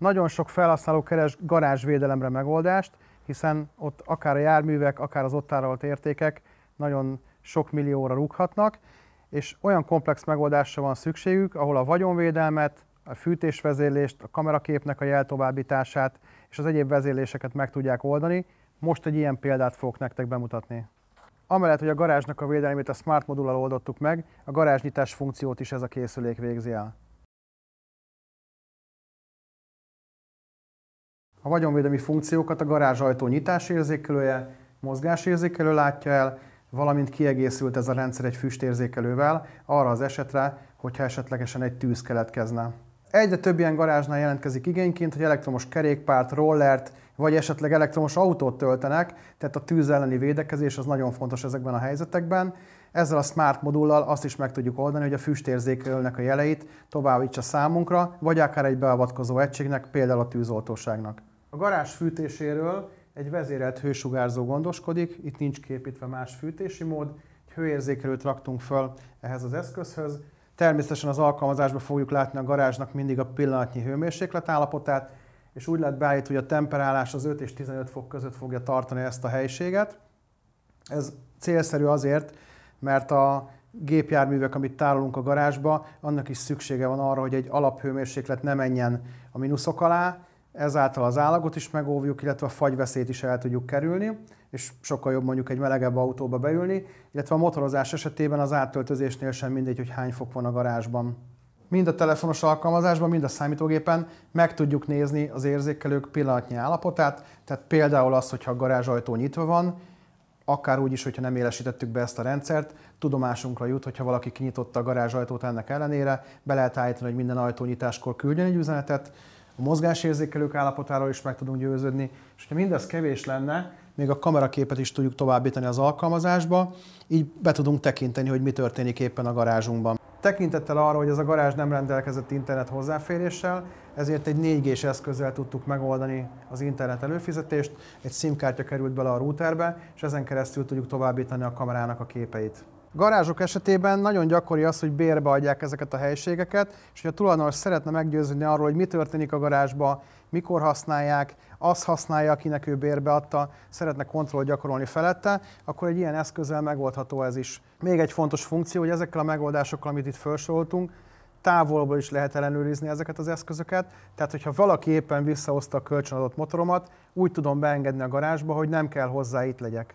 Nagyon sok felhasználó keres garázsvédelemre megoldást, hiszen ott akár a járművek, akár az ott tárolt értékek nagyon sok millióra rúghatnak, és olyan komplex megoldásra van szükségük, ahol a vagyonvédelmet, a fűtésvezérlést, a kameraképnek a jeltovábbítását és az egyéb vezérléseket meg tudják oldani. Most egy ilyen példát fogok nektek bemutatni. Amellett, hogy a garázsnak a védelmét a Smart modullal oldottuk meg, a garázsnyitás funkciót is ez a készülék végzi el. A vagyonvédelmi funkciókat a garázsajtó nyitásérzékelője, mozgásérzékelő látja el, valamint kiegészült ez a rendszer egy füstérzékelővel arra az esetre, hogyha esetlegesen egy tűz keletkezne. Egyre több ilyen garázsnál jelentkezik igényként, hogy elektromos kerékpárt, rollert, vagy esetleg elektromos autót töltenek, tehát a tűz elleni védekezés az nagyon fontos ezekben a helyzetekben. Ezzel a Smart modullal azt is meg tudjuk oldani, hogy a füstérzékelőnek a jeleit továbbítsa számunkra, vagy akár egy beavatkozó egységnek, például a tűzoltóságnak. A garázs fűtéséről egy vezérelt hősugárzó gondoskodik, itt nincs képítve más fűtési mód, egy hőérzékelőt raktunk föl ehhez az eszközhöz. Természetesen az alkalmazásban fogjuk látni a garázsnak mindig a pillanatnyi hőmérséklet állapotát, és úgy lehet beállítani, hogy a temperálás az 5 és 15 fok között fogja tartani ezt a helyiséget. Ez célszerű azért, mert a gépjárművek, amit tárolunk a garázsba, annak is szüksége van arra, hogy egy alaphőmérséklet ne menjen a mínuszok alá, ezáltal az állagot is megóvjuk, illetve a fagyveszélyt is el tudjuk kerülni, és sokkal jobb mondjuk egy melegebb autóba beülni, illetve a motorozás esetében az áttöltözésnél sem mindegy, hogy hány fok van a garázsban. Mind a telefonos alkalmazásban, mind a számítógépen meg tudjuk nézni az érzékelők pillanatnyi állapotát, tehát például az, hogyha a garázsajtó nyitva van, akár úgy is, hogyha nem élesítettük be ezt a rendszert, tudomásunkra jut, hogyha valaki kinyitotta a garázsajtót ennek ellenére, be lehet állítani, hogy minden ajtónyitáskor küldjön egy üzenetet, a mozgásérzékelők állapotáról is meg tudunk győződni, és ha mindez kevés lenne, még a kameraképet is tudjuk továbbítani az alkalmazásba, így be tudunk tekinteni, hogy mi történik éppen a garázsunkban. Tekintettel arra, hogy ez a garázs nem rendelkezett internet hozzáféréssel, ezért egy 4G-s eszközzel tudtuk megoldani az internet előfizetést, egy SIM-kártya került bele a routerbe, és ezen keresztül tudjuk továbbítani a kamerának a képeit. Garázsok esetében nagyon gyakori az, hogy bérbe adják ezeket a helyiségeket, és hogy a tulajdonos szeretne meggyőződni arról, hogy mi történik a garázsba, mikor használják, azt használja, akinek ő bérbe adta, szeretne kontrollt gyakorolni felette, akkor egy ilyen eszközzel megoldható ez is. Még egy fontos funkció, hogy ezekkel a megoldásokkal, amit itt felsoroltunk, távolból is lehet ellenőrizni ezeket az eszközöket, tehát hogyha valaki éppen visszahozta a kölcsönadott motoromat, úgy tudom beengedni a garázsba, hogy nem kell hozzá itt legyek.